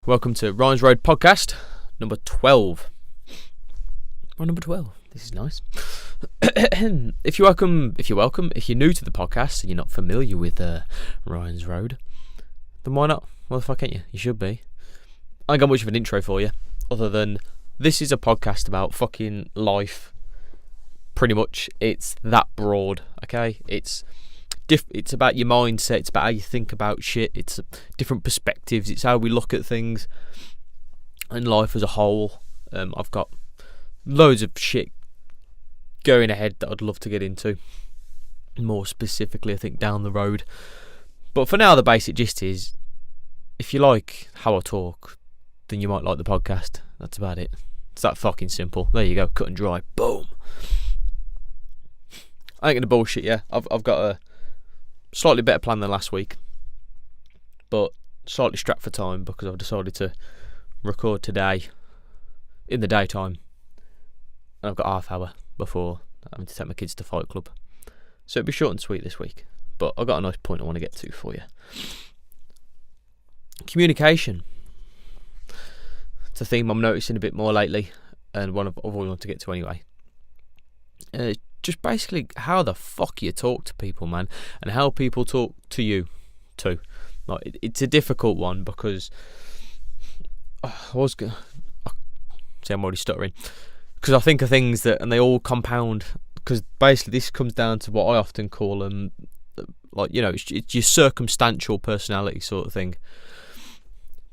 Welcome to Ryan's Road Podcast, number 12. Oh, number 12. This is nice. If you're welcome, if you're new to the podcast and you're not familiar with Ryan's Road, then why not? Why the fuck ain't you? You should be. I ain't got much of an intro for you, other than this is a podcast about fucking life. Pretty much, it's that broad, okay? It's about your mindset, it's about how you think about shit, it's different perspectives, it's how we look at things and life as a whole. I've got loads of shit going ahead that I'd love to get into, more specifically I think down the road, but for now the basic gist is, if you like how I talk, then you might like the podcast. That's about it. It's that fucking simple. There you go, cut and dry. Boom. I ain't gonna bullshit you. I've got a slightly better plan than last week, but slightly strapped for time because I've decided to record today in the daytime, and I've got half hour before having to take my kids to Fight Club, so it'll be short and sweet this week, but I've got a nice point I want to get to for you. Communication. It's a theme I'm noticing a bit more lately, and one I've always wanted to get to anyway. Just basically how the fuck you talk to people, man, and how people talk to you too. Like, it's a difficult one because I'm already stuttering because I think of things that, and they all compound, because basically this comes down to what I often call like, you know, it's your circumstantial personality sort of thing.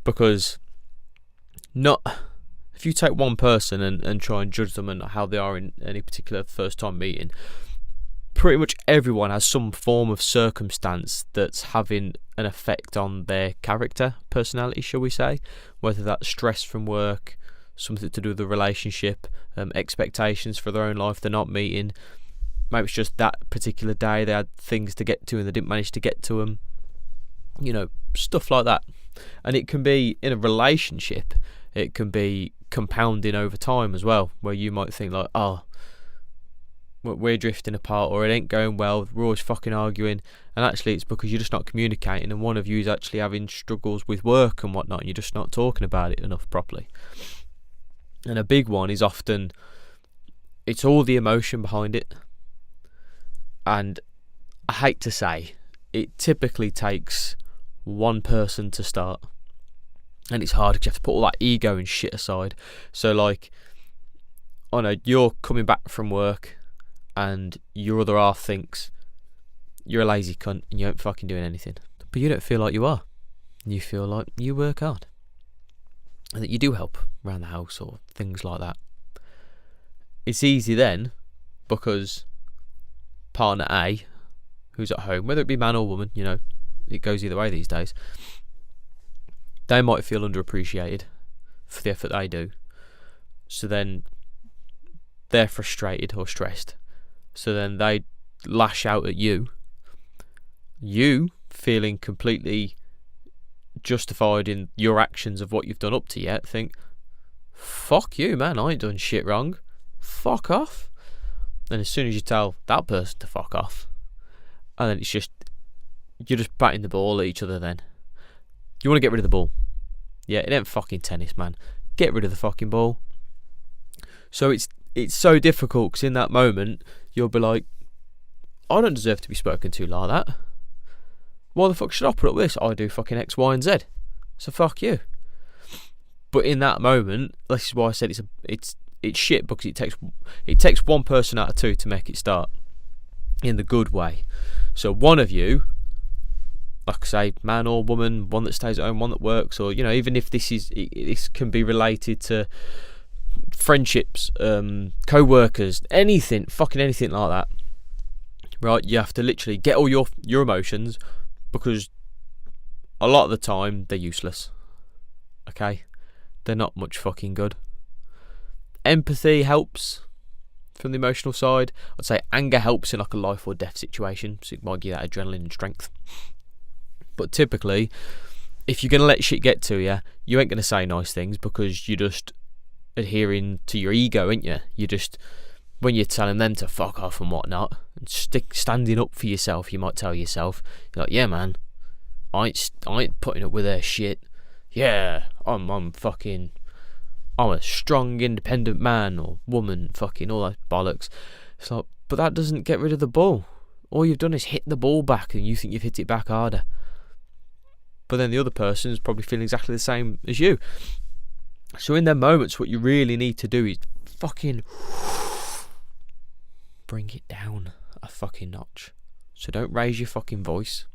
Because if you take one person and try and judge them and how they are in any particular first time meeting, pretty much everyone has some form of circumstance that's having an effect on their character, personality, shall we say, whether that's stress from work, something to do with the relationship, expectations for their own life they're not meeting, maybe it's just that particular day they had things to get to and they didn't manage to get to them, you know, stuff like that. And it can be in a relationship, it can be compounding over time as well, where you might think like, oh, we're drifting apart, or it ain't going well, we're always fucking arguing, and actually it's because you're just not communicating, and one of you is actually having struggles with work and whatnot, and you're just not talking about it enough properly. And a big one is often, it's all the emotion behind it, and I hate to say, it typically takes one person to start. And it's hard because you have to put all that ego and shit aside. So like, I know you're coming back from work and your other half thinks you're a lazy cunt and you ain't fucking doing anything. But you don't feel like you are. You feel like you work hard and that you do help around the house or things like that. It's easy then because partner A, who's at home, whether it be man or woman, you know, it goes either way these days, they might feel underappreciated for the effort they do. So then they're frustrated or stressed. So then they lash out at you. You, feeling completely justified in your actions of what you've done up to yet, think, fuck you, man, I ain't done shit wrong. Fuck off. And as soon as you tell that person to fuck off, and then it's just, you're just batting the ball at each other then. You want to get rid of the ball. Yeah, it ain't fucking tennis, man. Get rid of the fucking ball. So it's so difficult because in that moment you'll be like, I don't deserve to be spoken to like that. Why the fuck should I put up with this? I do fucking X, Y, and Z. So fuck you. But in that moment, this is why I said it's shit, because it takes one person out of two to make it start in the good way. So one of you, like I say, man or woman, one that stays at home, one that works, or, you know, even if this can be related to friendships, co-workers, anything like that, right? You have to literally get all your emotions, because a lot of the time they're useless, okay? They're not much fucking good. Empathy helps from the emotional side. I'd say anger helps in like a life or death situation, so it might give that adrenaline and strength. But typically, if you're going to let shit get to you, you ain't going to say nice things because you're just adhering to your ego, ain't you? You just, when you're telling them to fuck off and whatnot, and standing up for yourself, you might tell yourself, you're like, yeah, man, I ain't putting up with their shit. Yeah, I'm a strong, independent man or woman, fucking all that bollocks. It's like, but that doesn't get rid of the ball. All you've done is hit the ball back, and you think you've hit it back harder. But then the other person is probably feeling exactly the same as you. So in their moments, what you really need to do is fucking bring it down a fucking notch. So don't raise your fucking voice.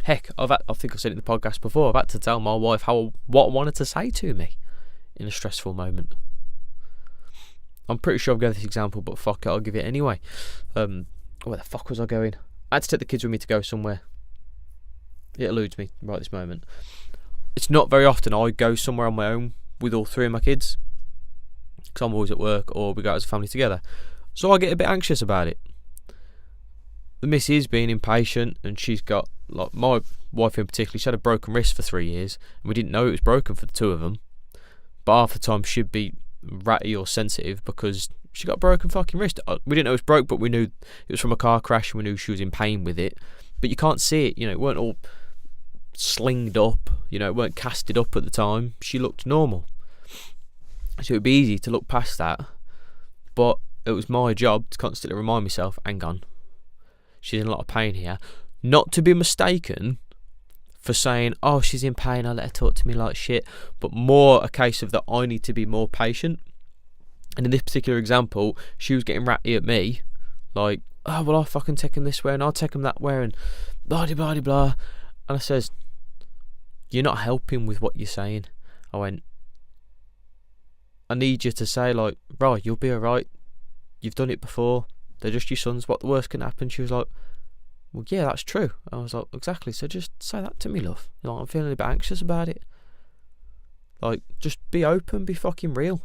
Heck, I think I said it in the podcast before, I've had to tell my wife what I wanted to say to me in a stressful moment. I'm pretty sure I've given this example, but fuck it, I'll give it anyway. Where the fuck was I going? I had to take the kids with me to go somewhere. It eludes me right this moment. It's not very often I go somewhere on my own with all three of my kids, because I'm always at work or we go out as a family together. So I get a bit anxious about it. The missus being impatient, and she's got, like my wife in particular, she had a broken wrist for 3 years, and we didn't know it was broken for the two of them. But half the time she'd be ratty or sensitive because she got a broken fucking wrist. We didn't know it was broke, but we knew it was from a car crash, and we knew she was in pain with it. But you can't see it, it weren't all slinged up, it weren't casted up at the time. She looked normal. So it would be easy to look past that, but it was my job to constantly remind myself, hang on, she's in a lot of pain here. Not to be mistaken for saying, oh, she's in pain, I'll let her talk to me like shit, but more a case of that I need to be more patient. And in this particular example, she was getting ratty at me, like, oh, well, I'll fucking take him this way and I'll take him that way and blah, blah, blah, blah. And I says, you're not helping with what you're saying. I went, I need you to say, like, right, you'll be alright. You've done it before. They're just your sons. What the worst can happen? She was like, well, yeah, that's true. I was like, exactly. So just say that to me, love. I'm feeling a bit anxious about it. Like, just be open, be fucking real.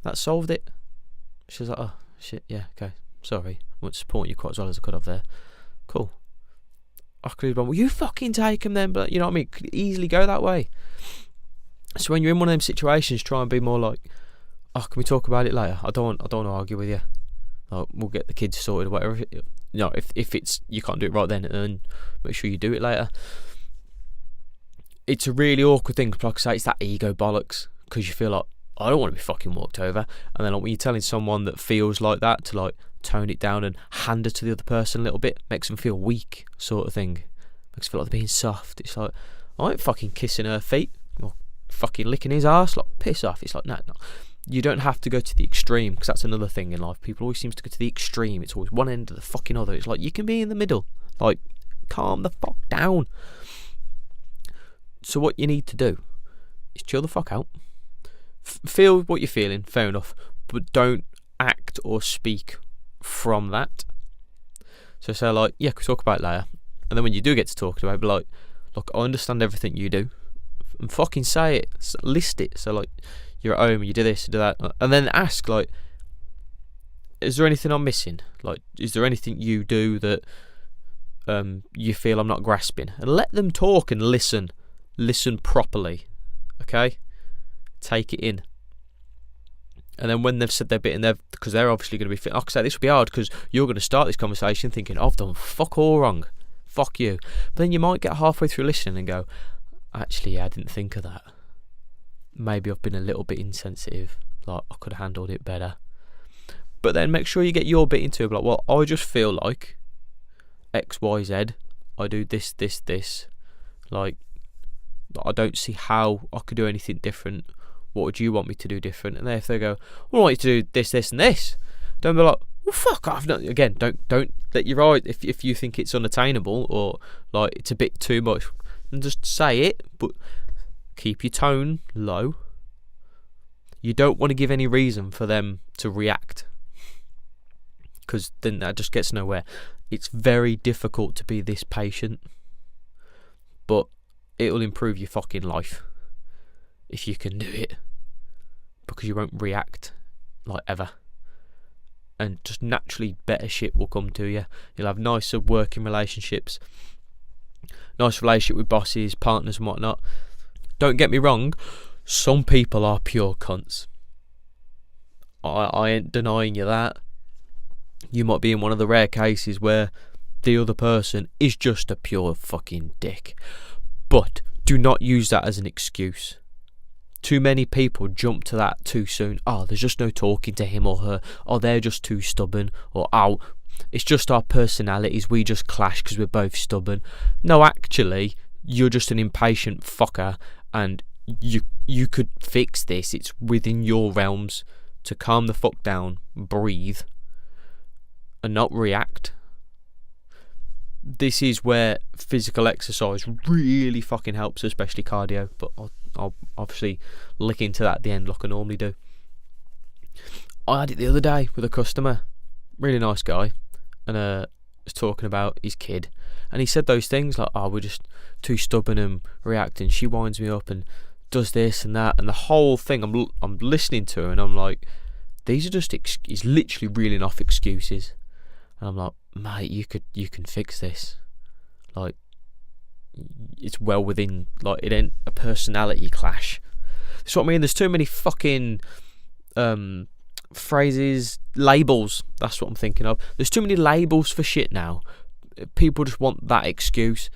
That solved it. She was like, oh, shit, yeah, okay. Sorry. I wasn't supporting you quite as well as I could have there. Cool. I could have gone, well, you fucking take him then. But, you know what I mean? It could easily go that way. So when you're in one of them situations, try and be more like, oh, can we talk about it later? I don't want to argue with you. Like, we'll get the kids sorted or whatever. If it's you can't do it right then make sure you do it later. It's a really awkward thing, like I say, it's that ego bollocks, because you feel like, I don't want to be fucking walked over. And then, like, when you're telling someone that feels like that to, like, tone it down and hand it to the other person a little bit, makes them feel weak, sort of thing. Makes them feel like they're being soft. It's like, I ain't fucking kissing her feet or fucking licking his ass. Like, piss off. It's like, no. You don't have to go to the extreme, because that's another thing in life. People always seem to go to the extreme. It's always one end or the fucking other. It's like, you can be in the middle. Like, calm the fuck down. So what you need to do is chill the fuck out. Feel what you're feeling, fair enough, but don't act or speak from that. So say, like, yeah, can we talk about it later? And then when you do get to talk about it, be like, look, I understand everything you do, and fucking say it, list it. So, like, you're at home, you do this, you do that, and then ask, like, is there anything I'm missing? Like, is there anything you do that you feel I'm not grasping? And let them talk and listen properly, okay? Take it in. And then when they've said their bit, and because they're obviously going to be, like I say, this will be hard because you're going to start this conversation thinking, I've done fuck all wrong, fuck you. But then you might get halfway through listening and go, actually, yeah, I didn't think of that. Maybe I've been a little bit insensitive. Like, I could have handled it better. But then make sure you get your bit into it. Like, well, I just feel like X, Y, Z. I do this. Like, I don't see how I could do anything different. What would you want me to do different? And then if they go, well, I want you to do this, and this, don't be like, well, fuck off. No, again, don't let your eyes, if you think it's unattainable or like it's a bit too much, and just say it, but keep your tone low. You don't want to give any reason for them to react, because then that just gets nowhere. It's very difficult to be this patient, but it'll improve your fucking life if you can do it, because you won't react like ever, and just naturally better shit will come to you. You'll have nicer working relationships, nice relationship with bosses, partners and whatnot. Don't get me wrong, some people are pure cunts. I ain't denying you that. You might be in one of the rare cases where the other person is just a pure fucking dick. But do not use that as an excuse. Too many people jump to that too soon. Oh, there's just no talking to him or her. Oh, they're just too stubborn. Or, oh, it's just our personalities. We just clash because we're both stubborn. No, actually, you're just an impatient fucker, and you could fix this. It's within your realms to calm the fuck down, breathe, and not react. This is where physical exercise really fucking helps, especially cardio, but I'll obviously lick into that at the end like I normally do. I had it the other day with a customer, really nice guy, and was talking about his kid, and he said those things like, oh, we're just too stubborn and reacting, she winds me up and does this and that, and the whole thing, I'm listening to her and I'm like, these are just he's literally reeling off excuses, and I'm like, mate, you can fix this. Like, it's well within, like, it ain't a personality clash. That's what I mean. There's too many fucking phrases, labels. That's what I'm thinking of. There's too many labels for shit now. People just want that excuse.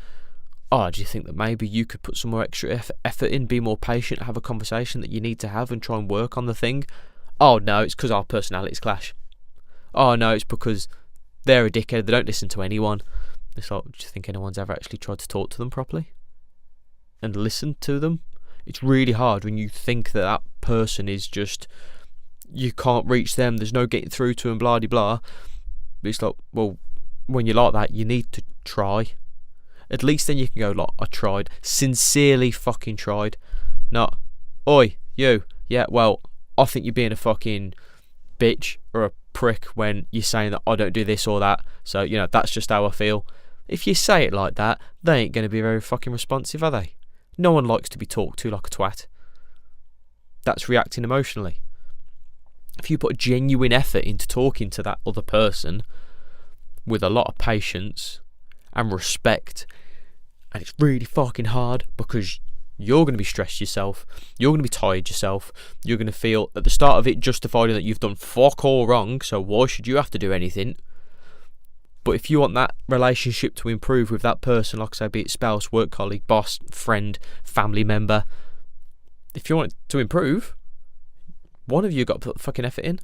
Oh, do you think that maybe you could put some more extra effort in, be more patient, have a conversation that you need to have and try and work on the thing? Oh no, it's because our personalities clash. Oh no, it's because they're a dickhead, they don't listen to anyone. It's like, do you think anyone's ever actually tried to talk to them properly? And listen to them? It's really hard when you think that person is just, you can't reach them, there's no getting through to them, blah de blah. But it's like, well, when you're like that, you need to try. At least then you can go, like, I tried. Sincerely fucking tried. Not, oi, you, yeah, well, I think you're being a fucking bitch or a prick when you're saying that I don't do this or that, so, you know, that's just how I feel. If you say it like that, they ain't going to be very fucking responsive, are they? No one likes to be talked to like a twat. That's reacting emotionally. If you put a genuine effort into talking to that other person with a lot of patience and respect, and it's really fucking hard because you're going to be stressed yourself, you're going to be tired yourself, you're going to feel at the start of it justified that you've done fuck all wrong, so why should you have to do anything? But if you want that relationship to improve with that person, like I say, be it spouse, work colleague, boss, friend, family member, if you want it to improve, one of you got to put the fucking effort in,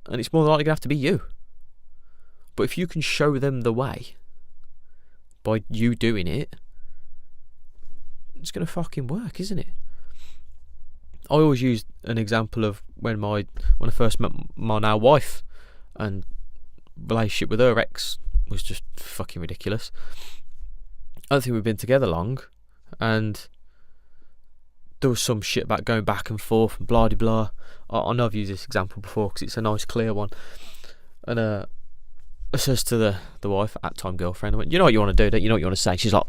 and it's more than likely going to have to be you. But if you can show them the way by you doing it, it's going to fucking work, isn't it? I always use an example of when I first met my now wife, and relationship with her ex was just fucking ridiculous. I don't think we've been together long, and there was some shit about going back and forth and blah de blah. I know I've used this example before because it's a nice clear one. And I says to the wife, at time girlfriend, I went, you know what you want to do, don't you know what you want to say? She's like,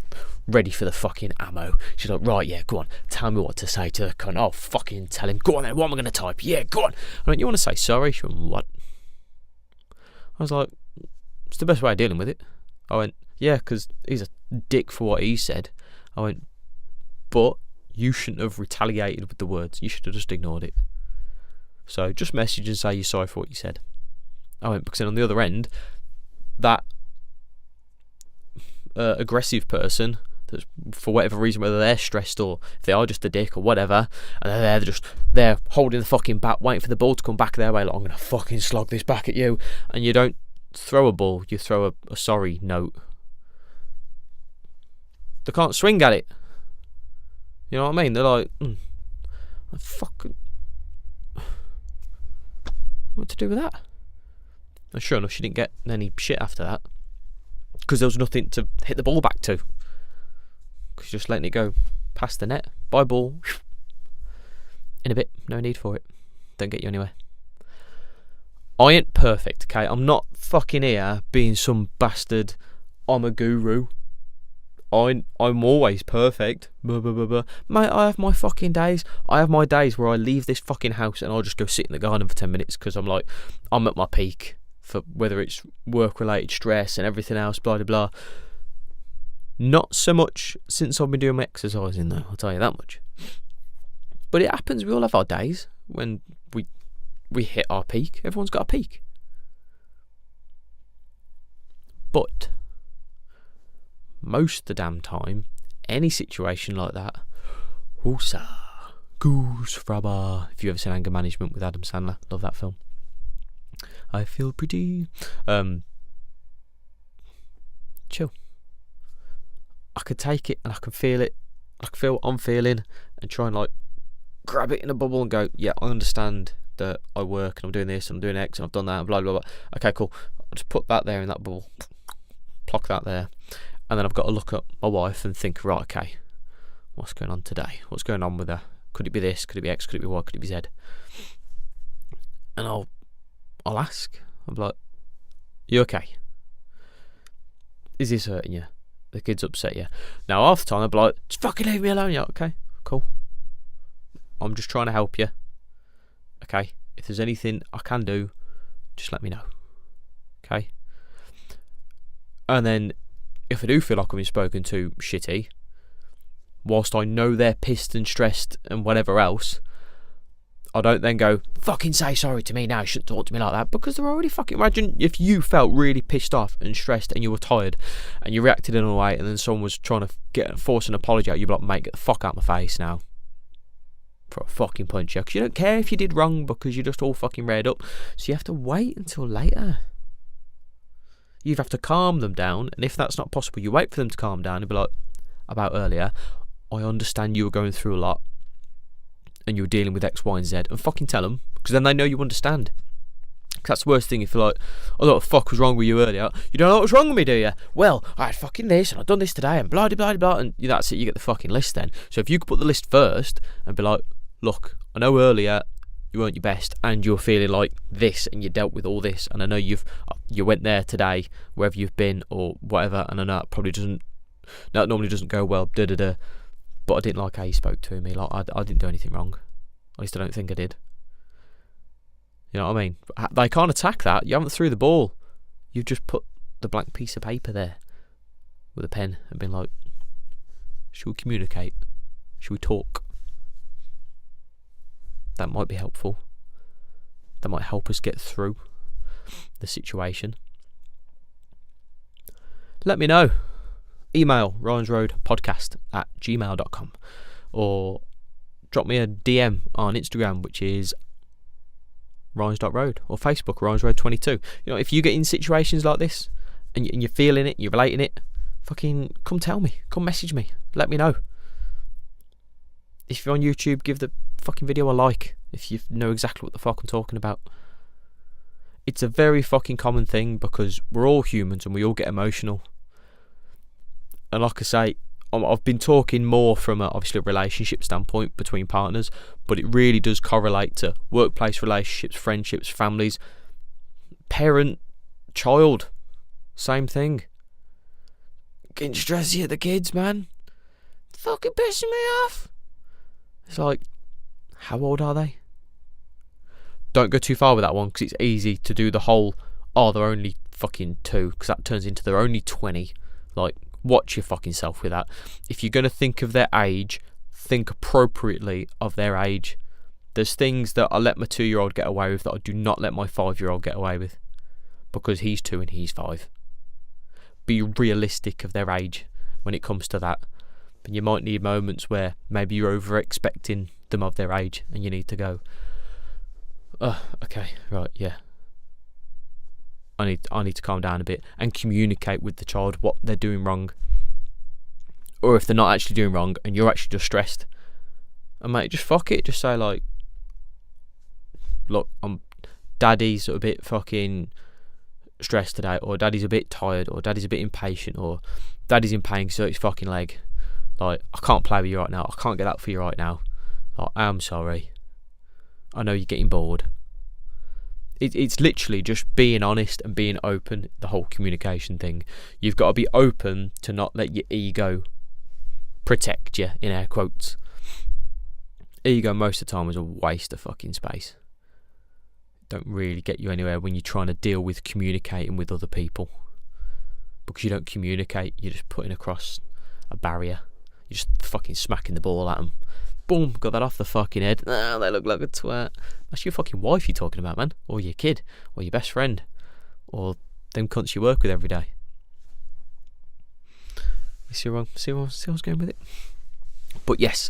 ready for the fucking ammo. She's like, right, yeah, go on, tell me what to say to the cunt. Oh, fucking tell him. Go on then, what am I going to type? Yeah, go on. I went, you want to say sorry? She went, what? I was like, it's the best way of dealing with it. I went, yeah, because he's a dick for what he said. I went, but you shouldn't have retaliated with the words. You should have just ignored it. So just message and say you're sorry for what you said. I went, because then on the other end, that aggressive person, that's for whatever reason, whether they're stressed or if they are just a dick or whatever, and they're holding the fucking bat, waiting for the ball to come back their way, like, I'm gonna fucking slog this back at you, and you don't throw a ball, you throw a sorry note. They can't swing at it. You know what I mean? They're like, fucking, what to do with that? And sure enough, she didn't get any shit after that, because there was nothing to hit the ball back to. Because you're just letting it go past the net. Bye ball. In a bit. No need for it. Don't get you anywhere. I ain't perfect, okay? I'm not fucking here being some bastard, I'm a guru. I'm always perfect. Blah, blah, blah, blah. Mate, I have my fucking days. I have my days where I leave this fucking house and I'll just go sit in the garden for 10 minutes because I'm like, I'm at my peak. For whether it's work-related stress and everything else, blah, blah, blah. Not so much since I've been doing my exercising, though, I'll tell you that much. But it happens, we all have our days when we hit our peak. Everyone's got a peak. But most of the damn time, any situation like that, woosa, goose frabber. If you ever seen Anger Management with Adam Sandler, love that film. I feel pretty. Chill. I could take it and I can feel it. I can feel what I'm feeling and try and like grab it in a bubble and go, yeah, I understand that I work and I'm doing this and I'm doing X and I've done that and blah blah blah. Okay, cool. I'll just put that there in that bubble, pluck that there, and then I've got to look at my wife and think, right, okay, what's going on today? What's going on with her? Could it be this? Could it be X? Could it be Y? Could it be Z? And I'll ask. I'm like, you okay? Is this hurting you? The kid's upset you. Now half the time I'll be like, just fucking leave me alone. Yeah, okay, cool. I'm just trying to help you. Okay, if there's anything I can do, just let me know. Okay. And then if I do feel like I've been spoken to shitty, whilst I know they're pissed and stressed and whatever else, I don't then go, fucking say sorry to me now, you shouldn't talk to me like that, because they're already fucking... Imagine if you felt really pissed off and stressed and you were tired and you reacted in a way and then someone was trying to force an apology out, you'd be like, mate, get the fuck out of my face now. For a fucking punch you, because you don't care if you did wrong because you're just all fucking reared up. So you have to wait until later. You have to calm them down, and if that's not possible, you wait for them to calm down and be like, about earlier, I understand you were going through a lot and you were dealing with X, Y and Z, and fucking tell them, because then they know you understand. Because that's the worst thing, if you're like, oh, what the fuck was wrong with you earlier? You don't know what was wrong with me, do you? Well, I had fucking this and I've done this today and blah blah blah, and that's it, you get the fucking list then. So if you could put the list first and be like, look, I know earlier you weren't your best and you're feeling like this and you dealt with all this, and I know you went there today, wherever you've been or whatever, and I know that normally doesn't go well, but I didn't like how you spoke to me. Like I didn't do anything wrong. At least I don't think I did. You know what I mean? They can't attack that. You haven't threw the ball. You've just put the blank piece of paper there with a pen and been like, should we communicate? Should we talk? That might be helpful. That might help us get through the situation. Let me know. Email ryansroadpodcast@gmail.com, or drop me a DM on Instagram, which is ryans.road, or Facebook, ryansroad22. You know, if you get in situations like this and you're feeling it, you're relating it, fucking come tell me, come message me, let me know. If you're on YouTube, give the fucking video a like if you know exactly what the fuck I'm talking about. It's a very fucking common thing, because we're all humans and we all get emotional. And like I say, I've been talking more from obviously a relationship standpoint between partners, but it really does correlate to workplace relationships, friendships, families, parent, child, same thing. Getting stressy at the kids, man. Fucking pissing me off. It's like, how old are they? Don't go too far with that one, because it's easy to do the whole, oh, they're only fucking 2, because that turns into they're only 20. Like, watch your fucking self with that. If you're going to think of their age, think appropriately of their age. There's things that I let my 2-year-old get away with that I do not let my 5-year-old get away with, because he's 2 and he's 5. Be realistic of their age when it comes to that. And you might need moments where maybe you're over expecting them of their age and you need to go, oh, okay, right, yeah, I need to calm down a bit and communicate with the child what they're doing wrong, or if they're not actually doing wrong and you're actually just stressed, and mate, just fuck it, just say like, look, daddy's a bit fucking stressed today, or daddy's a bit tired, or daddy's a bit impatient, or daddy's in pain so his fucking leg, like, I can't play with you right now, I can't get that for you right now, like, I'm sorry, I know you're getting bored. It's literally just being honest and being open, the whole communication thing. You've got to be open to not let your ego protect you, in air quotes. Ego most of the time is a waste of fucking space. Don't really get you anywhere when you're trying to deal with communicating with other people, because you don't communicate, you're just putting across a barrier, you're just fucking smacking the ball at them. Boom, got that off the fucking head. Oh, they look like a twat. That's your fucking wife you're talking about, man. Or your kid. Or your best friend. Or them cunts you work with every day. You see where I was going with it? But yes,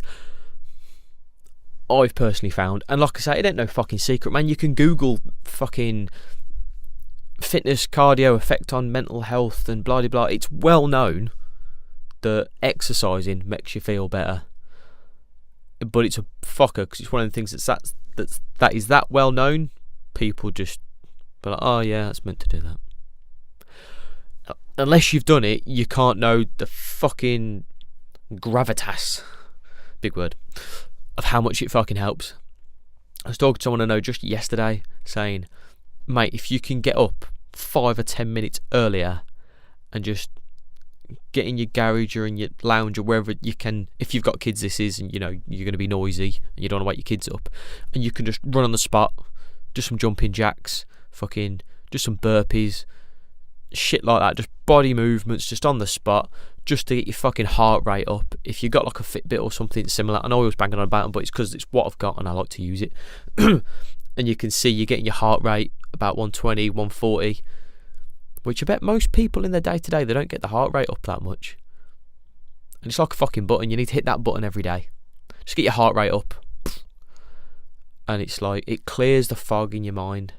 I've personally found, and like I say, it ain't no fucking secret, man. You can Google fucking fitness, cardio, effect on mental health, and blah blah blah. It's well known that exercising makes you feel better, but it's a fucker because it's one of the things that is that well known. People just be like, oh yeah, that's meant to do that. Unless you've done it, you can't know the fucking gravitas, big word, of how much it fucking helps. I was talking to someone I know just yesterday saying, mate, if you can get up 5 or 10 minutes earlier and just get in your garage or in your lounge or wherever you can, if you've got kids, this is, and you know you're going to be noisy and you don't want to wake your kids up, and you can just run on the spot, do some jumping jacks, fucking do some burpees, shit like that, just body movements just on the spot, just to get your fucking heart rate up. If you got like a Fitbit or something similar, I know I was banging on about them, but it's because it's what I've got and I like to use it. And you can see you're getting your heart rate about 120, 140, which I bet most people in their day to day, they don't get the heart rate up that much. And it's like a fucking button. You need to hit that button every day. Just get your heart rate up, and it's like it clears the fog in your mind.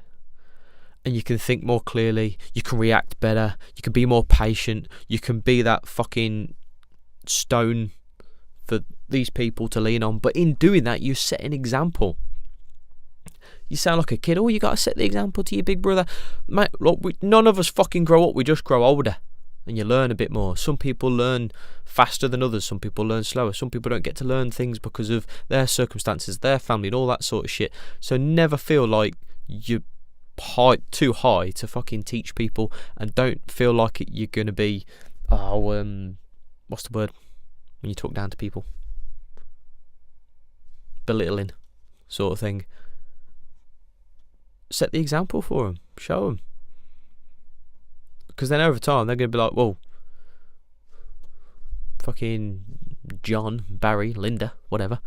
And you can think more clearly, you can react better, you can be more patient, you can be that fucking stone for these people to lean on. But in doing that, you set an example. You sound like a kid. Oh, you got to set the example to your big brother. Mate, look, none of us fucking grow up, we just grow older. And you learn a bit more. Some people learn faster than others, some people learn slower, some people don't get to learn things because of their circumstances, their family and all that sort of shit. So never feel like you're too high to fucking teach people, and don't feel like you're going to be what's the word when you talk down to people, belittling sort of thing. Set the example for them, show them, because then over time they're going to be like, well, fucking John, Barry, Linda, whatever,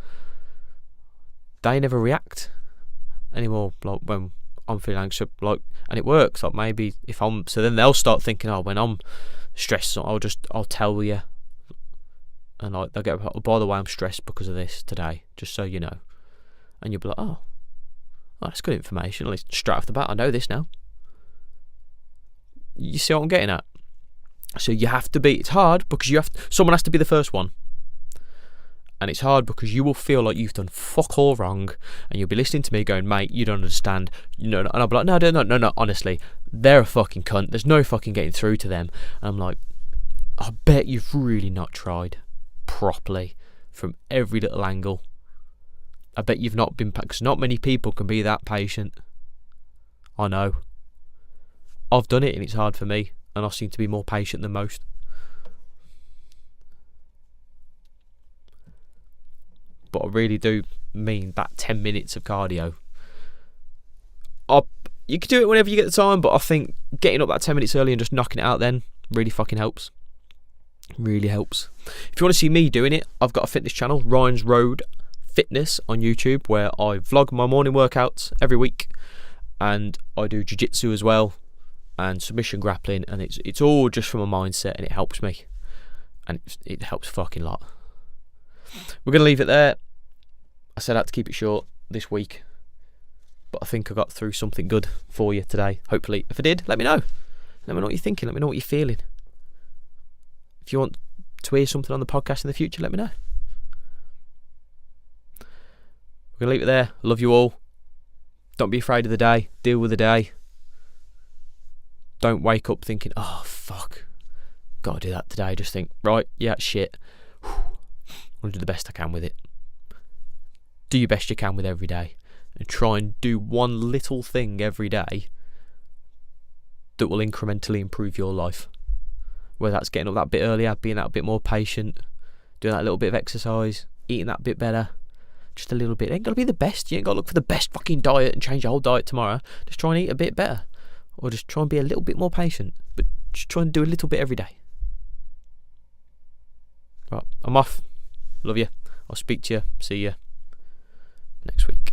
they never react anymore like when I'm feeling anxious, like, and it works. Like maybe if I'm, so then they'll start thinking, oh, when I'm stressed, I'll tell you, and like they'll get, oh, by the way, I'm stressed because of this today, just so you know, and you'll be like, oh, that's good information. At least straight off the bat, I know this now. You see what I'm getting at? So you have to be. It's hard because someone has to be the first one. And it's hard because you will feel like you've done fuck all wrong, and you'll be listening to me going, mate, you don't understand, you know, and I'll be like, no, honestly, they're a fucking cunt, there's no fucking getting through to them. And I'm like, I bet you've really not tried properly from every little angle. I bet you've not been, because not many people can be that patient. I know. I've done it and it's hard for me, and I seem to be more patient than most. But I really do mean that 10 minutes of cardio. You can do it whenever you get the time, but I think getting up that 10 minutes early and just knocking it out then really fucking helps. Really helps. If you want to see me doing it, I've got a fitness channel, Ryan's Road Fitness, on YouTube, where I vlog my morning workouts every week, and I do jiu-jitsu as well, and submission grappling, and it's all just from a mindset, and it helps me, and it helps fucking lot. We're going to leave it there. I said I had to keep it short this week, but I think I got through something good for you today, hopefully. If I did, let me know. Let me know what you're thinking, let me know what you're feeling. If you want to hear something on the podcast in the future, let me know. We're going to leave it there. Love you all. Don't be afraid of the day. Deal with the day. Don't wake up thinking, oh fuck, gotta do that today. Just think, right, yeah, shit, I'll do the best I can with it. Do your best you can with every day, and try and do one little thing every day that will incrementally improve your life. Whether that's getting up that bit earlier, being that bit more patient, doing that little bit of exercise, eating that bit better, just a little bit. It ain't got to be the best. You ain't got to look for the best fucking diet and change your whole diet tomorrow. Just try and eat a bit better, or just try and be a little bit more patient, but just try and do a little bit every day. Right, I'm off. Love you. I'll speak to you. See you next week.